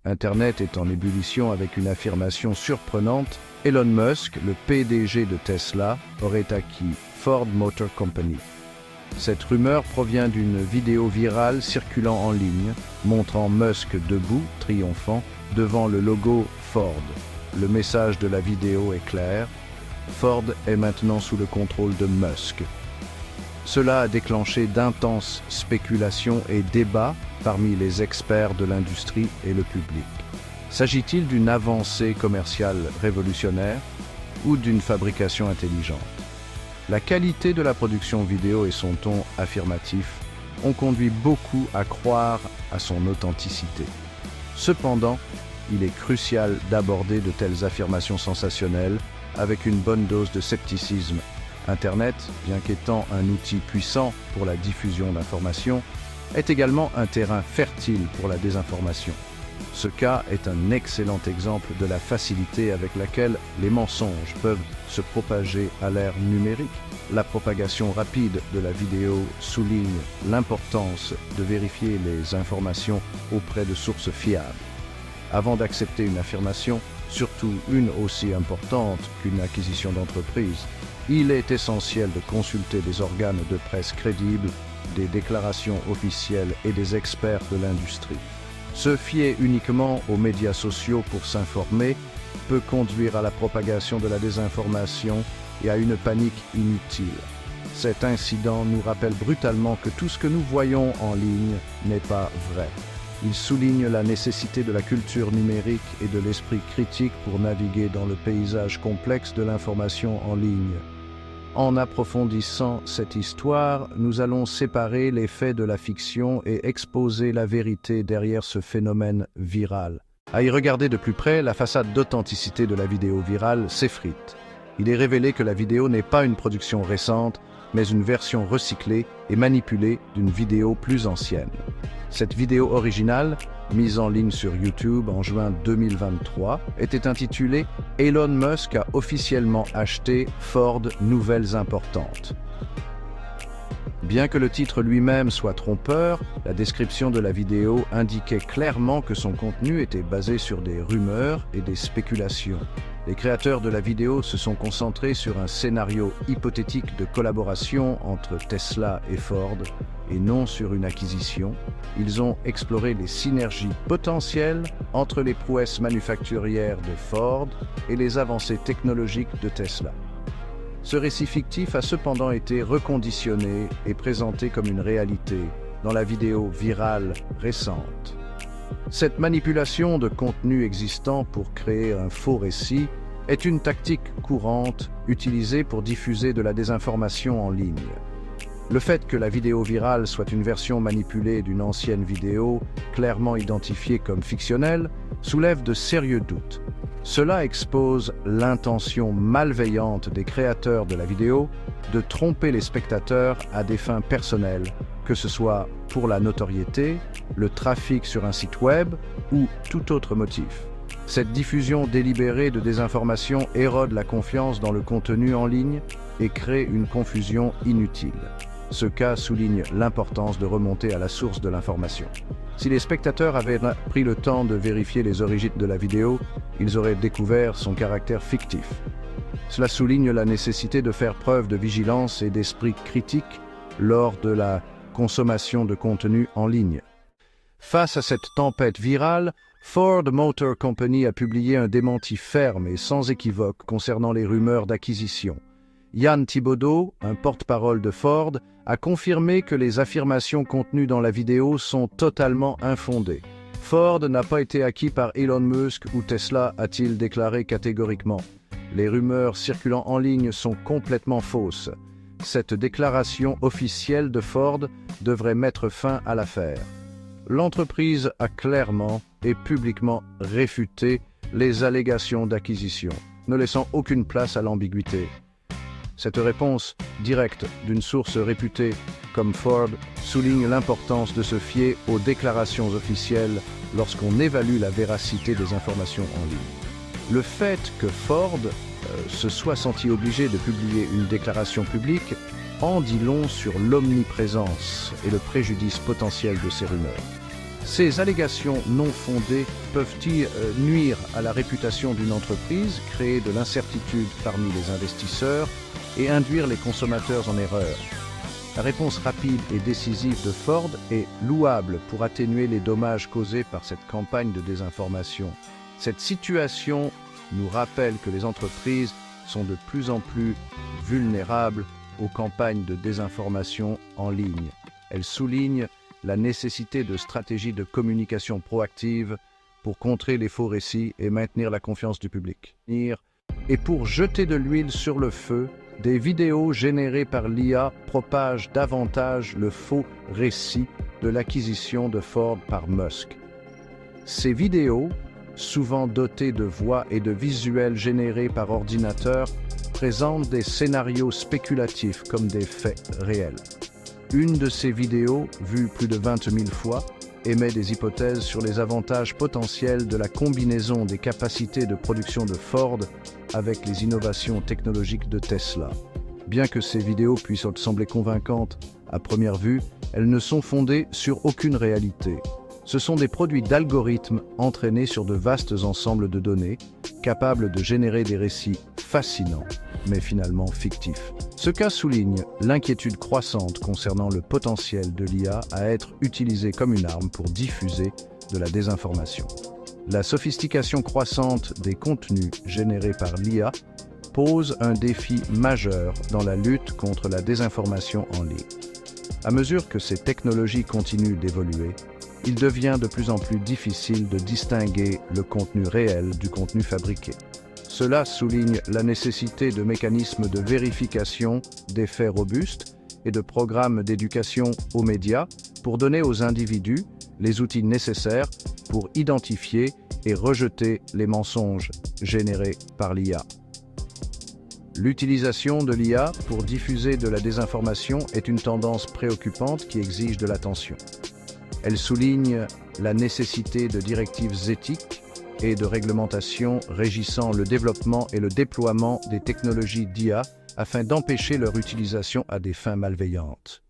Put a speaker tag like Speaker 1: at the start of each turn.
Speaker 1: Internet est en ébullition avec une affirmation surprenante. Elon Musk, le PDG de Tesla, aurait acquis Ford Motor Company. Cette rumeur provient d'une vidéo virale circulant en ligne, montrant Musk debout, triomphant, devant le logo Ford. Le message de la vidéo est clair: Ford est maintenant sous le contrôle de Musk. Cela a déclenché d'intenses spéculations et débats parmi les experts de l'industrie et le public. S'agit-il d'une avancée commerciale révolutionnaire ou d'une fabrication intelligente? La qualité de la production vidéo et son ton affirmatif ont conduit beaucoup à croire à son authenticité. Cependant, il est crucial d'aborder de telles affirmations sensationnelles avec une bonne dose de scepticisme. Internet, bien qu'étant un outil puissant pour la diffusion d'informations, est également un terrain fertile pour la désinformation. Ce cas est un excellent exemple de la facilité avec laquelle les mensonges peuvent se propager à l'ère numérique. La propagation rapide de la vidéo souligne l'importance de vérifier les informations auprès de sources fiables. Avant d'accepter une affirmation, surtout une aussi importante qu'une acquisition d'entreprise, il est essentiel de consulter des organes de presse crédibles, des déclarations officielles et des experts de l'industrie. Se fier uniquement aux médias sociaux pour s'informer peut conduire à la propagation de la désinformation et à une panique inutile. Cet incident nous rappelle brutalement que tout ce que nous voyons en ligne n'est pas vrai. Il souligne la nécessité de la culture numérique et de l'esprit critique pour naviguer dans le paysage complexe de l'information en ligne. En approfondissant cette histoire, nous allons séparer les faits de la fiction et exposer la vérité derrière ce phénomène viral. À y regarder de plus près, la façade d'authenticité de la vidéo virale s'effrite. Il est révélé que la vidéo n'est pas une production récente, mais une version recyclée et manipulée d'une vidéo plus ancienne. Cette vidéo originale, mise en ligne sur YouTube en juin 2023, était intitulée « Elon Musk a officiellement acheté Ford nouvelles importantes ». Bien que le titre lui-même soit trompeur, la description de la vidéo indiquait clairement que son contenu était basé sur des rumeurs et des spéculations. Les créateurs de la vidéo se sont concentrés sur un scénario hypothétique de collaboration entre Tesla et Ford, et non sur une acquisition. Ils ont exploré les synergies potentielles entre les prouesses manufacturières de Ford et les avancées technologiques de Tesla. Ce récit fictif a cependant été reconditionné et présenté comme une réalité dans la vidéo virale récente. Cette manipulation de contenu existant pour créer un faux récit est une tactique courante utilisée pour diffuser de la désinformation en ligne. Le fait que la vidéo virale soit une version manipulée d'une ancienne vidéo, clairement identifiée comme fictionnelle, soulève de sérieux doutes. Cela expose l'intention malveillante des créateurs de la vidéo de tromper les spectateurs à des fins personnelles, que ce soit pour la notoriété, le trafic sur un site web ou tout autre motif. Cette diffusion délibérée de désinformation érode la confiance dans le contenu en ligne et crée une confusion inutile. Ce cas souligne l'importance de remonter à la source de l'information. Si les spectateurs avaient pris le temps de vérifier les origines de la vidéo, ils auraient découvert son caractère fictif. Cela souligne la nécessité de faire preuve de vigilance et d'esprit critique lors de la consommation de contenu en ligne. Face à cette tempête virale, Ford Motor Company a publié un démenti ferme et sans équivoque concernant les rumeurs d'acquisition. Jan Thibodeau, un porte-parole de Ford, a confirmé que les affirmations contenues dans la vidéo sont totalement infondées. Ford n'a pas été acquis par Elon Musk ou Tesla, a-t-il déclaré catégoriquement. Les rumeurs circulant en ligne sont complètement fausses. Cette déclaration officielle de Ford devrait mettre fin à l'affaire. L'entreprise a clairement et publiquement réfuté les allégations d'acquisition, ne laissant aucune place à l'ambiguïté. Cette réponse directe d'une source réputée comme Ford souligne l'importance de se fier aux déclarations officielles lorsqu'on évalue la véracité des informations en ligne. Le fait que Ford se soit senti obligé de publier une déclaration publique en dit long sur l'omniprésence et le préjudice potentiel de ces rumeurs. Ces allégations non fondées peuvent-ils nuire à la réputation d'une entreprise, créer de l'incertitude parmi les investisseurs et induire les consommateurs en erreur? La réponse rapide et décisive de Ford est louable pour atténuer les dommages causés par cette campagne de désinformation. Cette situation nous rappelle que les entreprises sont de plus en plus vulnérables aux campagnes de désinformation en ligne. Elle souligne la nécessité de stratégies de communication proactives pour contrer les faux récits et maintenir la confiance du public. Et pour jeter de l'huile sur le feu, des vidéos générées par l'IA propagent davantage le faux récit de l'acquisition de Ford par Musk. Ces vidéos, souvent dotées de voix et de visuels générés par ordinateur, présentent des scénarios spéculatifs comme des faits réels. Une de ces vidéos, vue plus de 20 000 fois, émet des hypothèses sur les avantages potentiels de la combinaison des capacités de production de Ford avec les innovations technologiques de Tesla. Bien que ces vidéos puissent sembler convaincantes à première vue, elles ne sont fondées sur aucune réalité. Ce sont des produits d'algorithmes entraînés sur de vastes ensembles de données, capables de générer des récits fascinants, mais finalement fictifs. Ce cas souligne l'inquiétude croissante concernant le potentiel de l'IA à être utilisée comme une arme pour diffuser de la désinformation. La sophistication croissante des contenus générés par l'IA pose un défi majeur dans la lutte contre la désinformation en ligne. À mesure que ces technologies continuent d'évoluer, il devient de plus en plus difficile de distinguer le contenu réel du contenu fabriqué. Cela souligne la nécessité de mécanismes de vérification des faits robustes et de programmes d'éducation aux médias pour donner aux individus les outils nécessaires pour identifier et rejeter les mensonges générés par l'IA. L'utilisation de l'IA pour diffuser de la désinformation est une tendance préoccupante qui exige de l'attention. Elle souligne la nécessité de directives éthiques et de réglementations régissant le développement et le déploiement des technologies d'IA afin d'empêcher leur utilisation à des fins malveillantes.